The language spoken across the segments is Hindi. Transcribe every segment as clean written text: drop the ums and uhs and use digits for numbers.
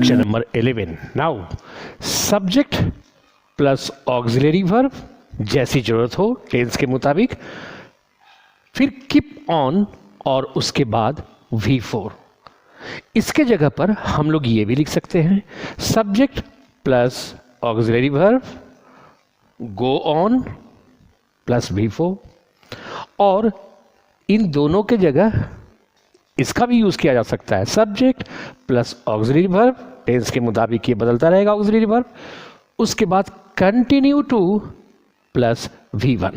Structure number 11। Now subject plus auxiliary verb जैसी जरूरत हो टेंस के मुताबिक, फिर कीप ऑन और उसके बाद V4। इसके जगह पर हम लोग ये भी लिख सकते हैं subject plus auxiliary verb go on plus V4, और इन दोनों के जगह इसका भी यूज किया जा सकता है subject plus auxiliary verb, tense के मुताबिक ये बदलता रहेगा ऑक्सिलरी वर्ब, उसके बाद कंटिन्यू टू प्लस V1।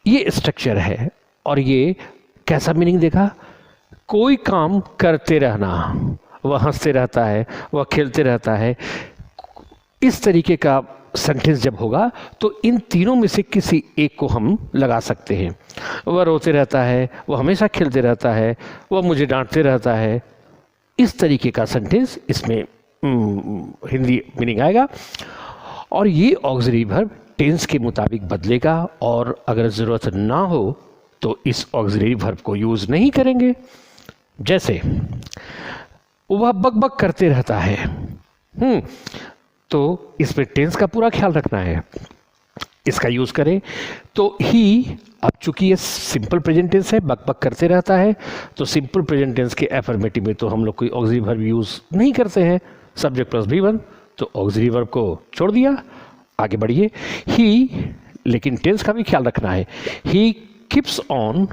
ये स्ट्रक्चर है और ये कैसा मीनिंग देगा, कोई काम करते रहना, वह हंसते रहता है, वह खेलते रहता है, इस तरीके का सेंटेंस जब होगा तो इन तीनों में से किसी एक को हम लगा सकते हैं। वह रोते रहता है, वह हमेशा खेलते रहता है, वह मुझे डांटते रहता है, इस तरीके का सेंटेंस इसमें हिंदी मीनिंग आएगा। और ये ऑक्सिलरी वर्ब टेंस के मुताबिक बदलेगा और अगर ज़रूरत ना हो तो इस ऑक्सिलरी वर्ब को यूज़ नहीं करेंगे। जैसे वह बकबक करते रहता है, तो इसमें टेंस का पूरा ख्याल रखना है, इसका यूज़ करें तो ही, अब चूंकि ये सिंपल प्रेजेंट टेंस है, बकबक करते रहता है, तो सिंपल प्रेजेंट टेंस के एफर्मेटिव में तो हम लोग कोई ऑक्सिलरी वर्ब यूज़ नहीं करते हैं, सब्जेक्ट प्लस V1, तो ऑक्सिलरी वर्ब को छोड़ दिया। आगे बढ़िए, ही, लेकिन टेंस का भी ख्याल रखना है, he keeps on,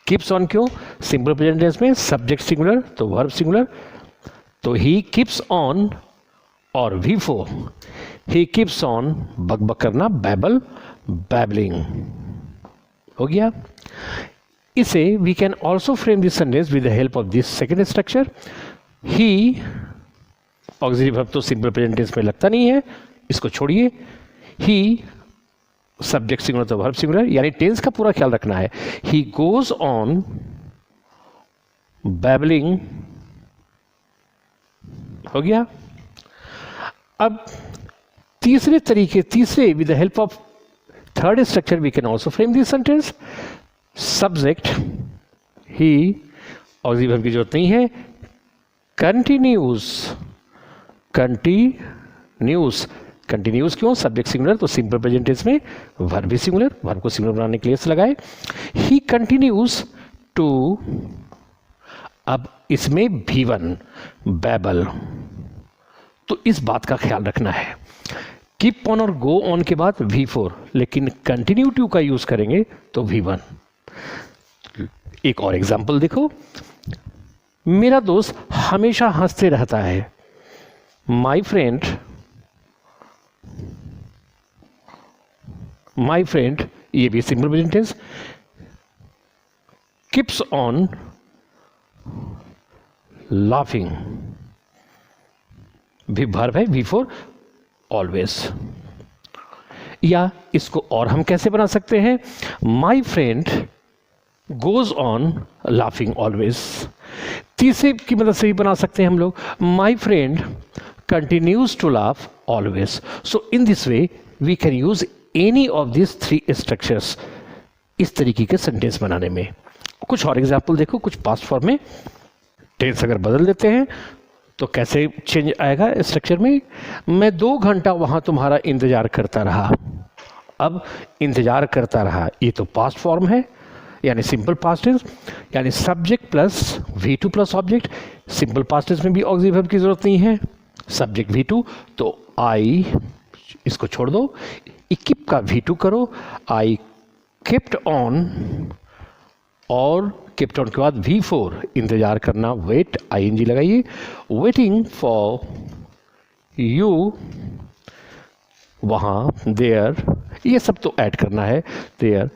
keeps on क्यों, सिंपल प्रेजेंट टेंस में सब्जेक्ट सिंगुलर तो वर्ब सिंगुलर, तो ही कीप्स ऑन और V4 ही कीप्स ऑन, बकबक करना, बैबल, बैबलिंग हो गया। इसे we can also frame this sentence with the help of this second structure. He auxiliary verb तो सिंपल प्रेजेंट टेंस में लगता नहीं है, इसको छोड़िए, ही सब्जेक्ट सिंगुलर तो वर्ब सिंगुलर, यानी टेंस का पूरा ख्याल रखना है। ही गोज ऑन बैबलिंग हो गया। अब तीसरे with the help of third structure we can also frame this sentence. Subject he auxiliary verb की जरूरत नहीं है, कंटिन्यूज, कंटिन्यूज क्यों, सब्जेक्ट सिंगुलर तो सिंपल प्रेजेंट टेंस में वर्ब भी सिंगुलर, वर्ब को सिंगुलर बनाने के लिए से लगाए। ही कंटिन्यूज टू, अब इसमें V1 बैबल, तो इस बात का ख्याल रखना है, कीप ऑन और गो ऑन के बाद V4, लेकिन कंटिन्यू टू का यूज करेंगे तो V1। एक और एग्जांपल देखो, मेरा दोस्त हमेशा हंसते रहता है, माई फ्रेंड, ये भी simple present tense, keeps on laughing, भी वर्ब है V4 ऑलवेज। या इसको और हम कैसे बना सकते हैं, my friend goes on laughing always. तीसरे की मदद से भी बना सकते हैं हम लोग, my friend continues to laugh always. So in this way we can use any of this three structures इस तरीके के सेंटेंस बनाने में। कुछ और एग्जाम्पल देखो, कुछ पास्ट फॉर्म में टेंस अगर बदल देते हैं तो कैसे चेंज आएगा स्ट्रक्चर में। मैं 2 घंटा वहां तुम्हारा इंतजार करता रहा, अब इंतजार करता रहा ये तो पास्ट फॉर्म है, यानी सिंपल पास्ट टेंस, यानी subject plus V2 plus object. Simple past tense में भी ऑक्सिलरी वर्ब की जरूरत नहीं है, सब्जेक्ट V2 तो आई, इसको छोड़ दो, इक्विप का V2 करो, आई केप्ट ऑन, और केप्ट ऑन के बाद V4 इंतजार करना, वेट ING लगाइए, वेटिंग फॉर यू, वहां देयर, ये सब तो ऐड करना है, देयर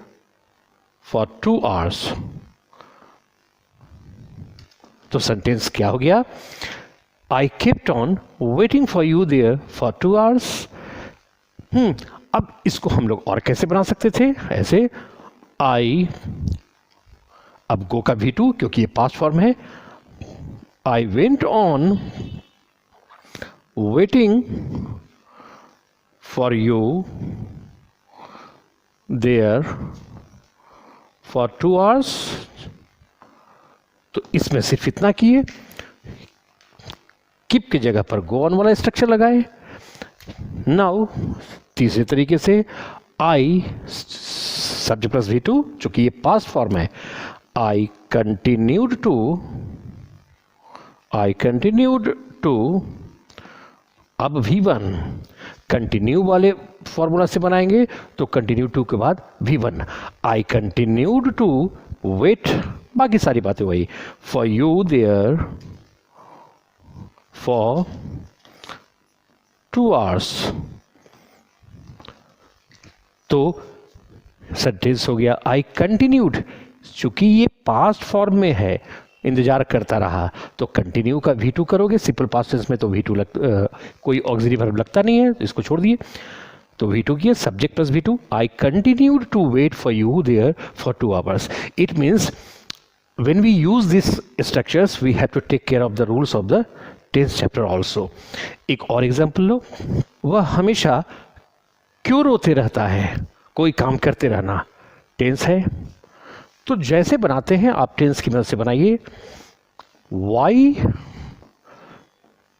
फॉर 2 hours। तो सेंटेंस क्या हो गया, I kept on waiting for you there for 2 hours। अब इसको हम लोग और कैसे बना सकते थे, ऐसे आई, अब गो का V2 क्योंकि ये पास्ट फॉर्म है, I went on waiting for you there for 2 hours। तो इसमें सिर्फ इतना किए, कीप की जगह पर गो ऑन वाला स्ट्रक्चर लगाए। नाउ तीसरे तरीके से आई सब्जेक्ट प्लस V2, चूंकि ये पास्ट फॉर्म है, आई कंटिन्यूड टू, अब V1 कंटिन्यू वाले फॉर्मूला से बनाएंगे तो कंटिन्यू टू के बाद V1, I continued to wait, बाकी सारी बातें वही, for you there for 2 hours। तो सेंटेंस हो गया आई कंटिन्यूड, चूंकि ये पास्ट फॉर्म में है, इंतजार करता रहा, तो कंटिन्यू का V2 करोगे। सिंपल पास्ट टेंस में तो V2 कोई ऑक्सिलरी वर्ब लगता नहीं है, इसको छोड़ दिए, तो V2 किया subject plus V2, I continued to wait for you there for 2 hours। It means when we use these structures we have to take care of the rules of the tense chapter also। एक और एग्जाम्पल लो, वह हमेशा क्यों रोते रहता है, कोई काम करते रहना टेंस है, तो जैसे बनाते हैं आप टेंस की मदद से बनाइए। वाई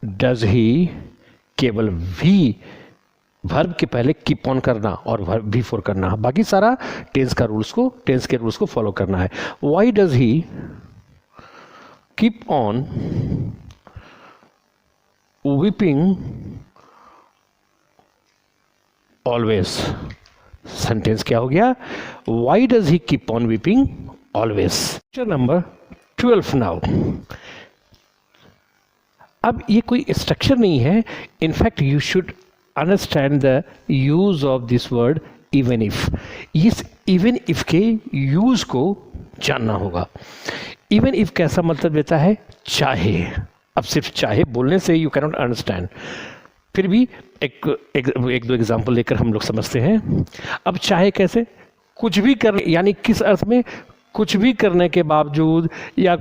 डज ही, केवल वी वर्ब के पहले कीप ऑन करना और वर्ब V4 करना, बाकी सारा टेंस के रूल्स को फॉलो करना है। Why does he keep on weeping always, sentence क्या हो गया, why does he keep on weeping always. Number 12 now. अब ये कोई स्ट्रक्चर नहीं है, in fact you should understand the use of this word even if. इस इवन इफ के यूज को जानना होगा। इवन इफ कैसा मतलब देता है, चाहे। अब सिर्फ चाहे बोलने से यू कैनॉट अंडरस्टैंड, फिर भी एक दो एग्जाम्पल लेकर हम लोग समझते हैं। अब चाहे कैसे, कुछ भी करने, यानी किस अर्थ में, कुछ भी करने के बावजूद या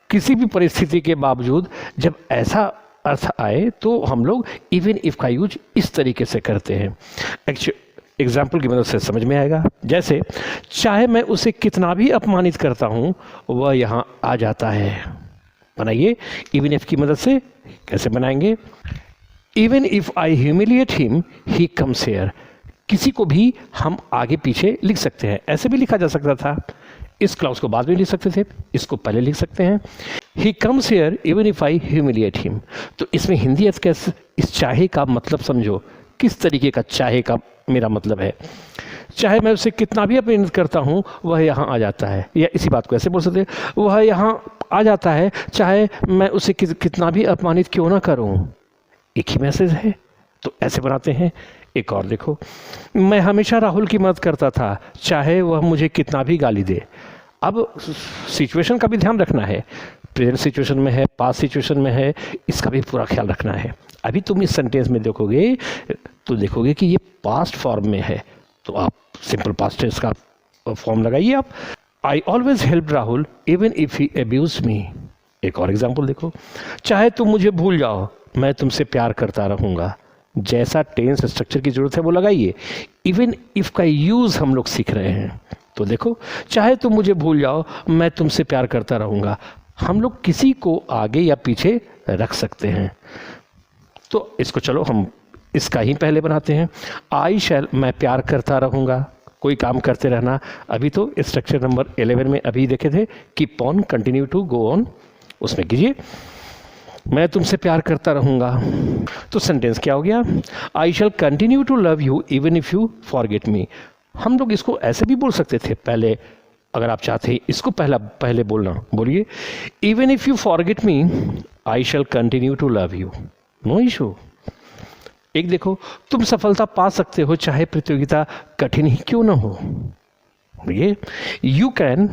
किसी भी परिस्थिति के बावजूद जब ऐसा अर्थ आए तो हम लोग इवन इफ का यूज इस तरीके से करते हैं। एग्जाम्पल की मदद से समझ में आएगा। जैसे चाहे मैं उसे कितना भी अपमानित करता हूँ वह यहाँ आ जाता है। बनाइए इवन इफ की मदद से। कैसे बनाएंगे, even if I humiliate him he comes here. किसी को भी हम आगे पीछे लिख सकते हैं, ऐसे भी लिखा जा सकता था, इस क्लाउज को बाद में लिख सकते थे, इसको पहले लिख सकते हैं। He comes here even if I humiliate him. तो इसमें हिंदी अर्थ कैसे, इस चाहे का मतलब समझो, किस तरीके का चाहे का मेरा मतलब है। चाहे मैं उसे कितना भी अपमानित करता हूँ वह यहाँ आ जाता है, या इसी बात को ऐसे बोल सकते हैं, वह यहाँ आ जाता है चाहे मैं उसे कितना भी अपमानित क्यों ना करूँ। एक ही मैसेज है, तो ऐसे बनाते हैं। एक और देखो, मैं हमेशा राहुल की मदद करता था चाहे वह मुझे कितना भी गाली दे। अब सिचुएशन का भी ध्यान रखना है, प्रेजेंट सिचुएशन में है, पास्ट सिचुएशन में है, इसका भी पूरा ख्याल रखना है। अभी तुम इस सेंटेंस में देखोगे तो देखोगे कि ये पास्ट फॉर्म में है, तो आप सिंपल पास्ट टेंस का फॉर्म लगाइए आप। I always help Rahul even if he abuse me. एक और एग्जाम्पल देखो, चाहे तुम मुझे भूल जाओ मैं तुमसे प्यार करता रहूँगा। जैसा टेंस स्ट्रक्चर की जरूरत है वो लगाइए। इवन इफ का यूज़ हम लोग सीख रहे हैं, तो देखो चाहे तुम मुझे भूल जाओ मैं तुमसे प्यार करता रहूँगा। हम लोग किसी को आगे या पीछे रख सकते हैं, तो इसको चलो हम इसका ही पहले बनाते हैं। आई शैल, मैं प्यार करता रहूँगा, कोई काम करते रहना। अभी तो स्ट्रक्चर नंबर 11 में अभी देखे थे, keep on, continue to, go on, उसमें कीजिए मैं तुमसे प्यार करता रहूँगा। तो सेंटेंस क्या हो गया, I shall continue to love you even if you forget me. हम लोग इसको ऐसे भी बोल सकते थे पहले, अगर आप चाहते हैं इसको पहले बोलना, बोलिए even if you forget me I shall continue to love you, no issue. एक देखो, तुम सफलता पा सकते हो चाहे प्रतियोगिता कठिन ही क्यों ना हो। ये यू कैन,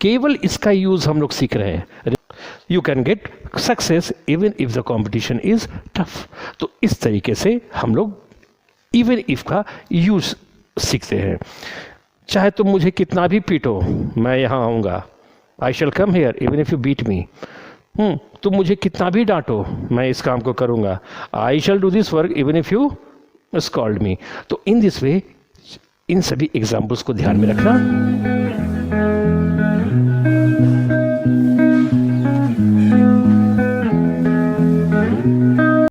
केवल इसका यूज हम लोग सीख रहे हैं। You can get success even if the competition is tough. तो इस तरीके से हम लोग इवन इफ का यूज सीखते हैं। चाहे तुम मुझे कितना भी पीटो मैं यहाँ आऊँगा। I shall come here even if you beat me. तुम मुझे कितना भी डांटो मैं इस काम को करूँगा। I shall do this work even if you scold me. तो इन दिस वे इन सभी एग्जाम्पल्स को ध्यान में रखना।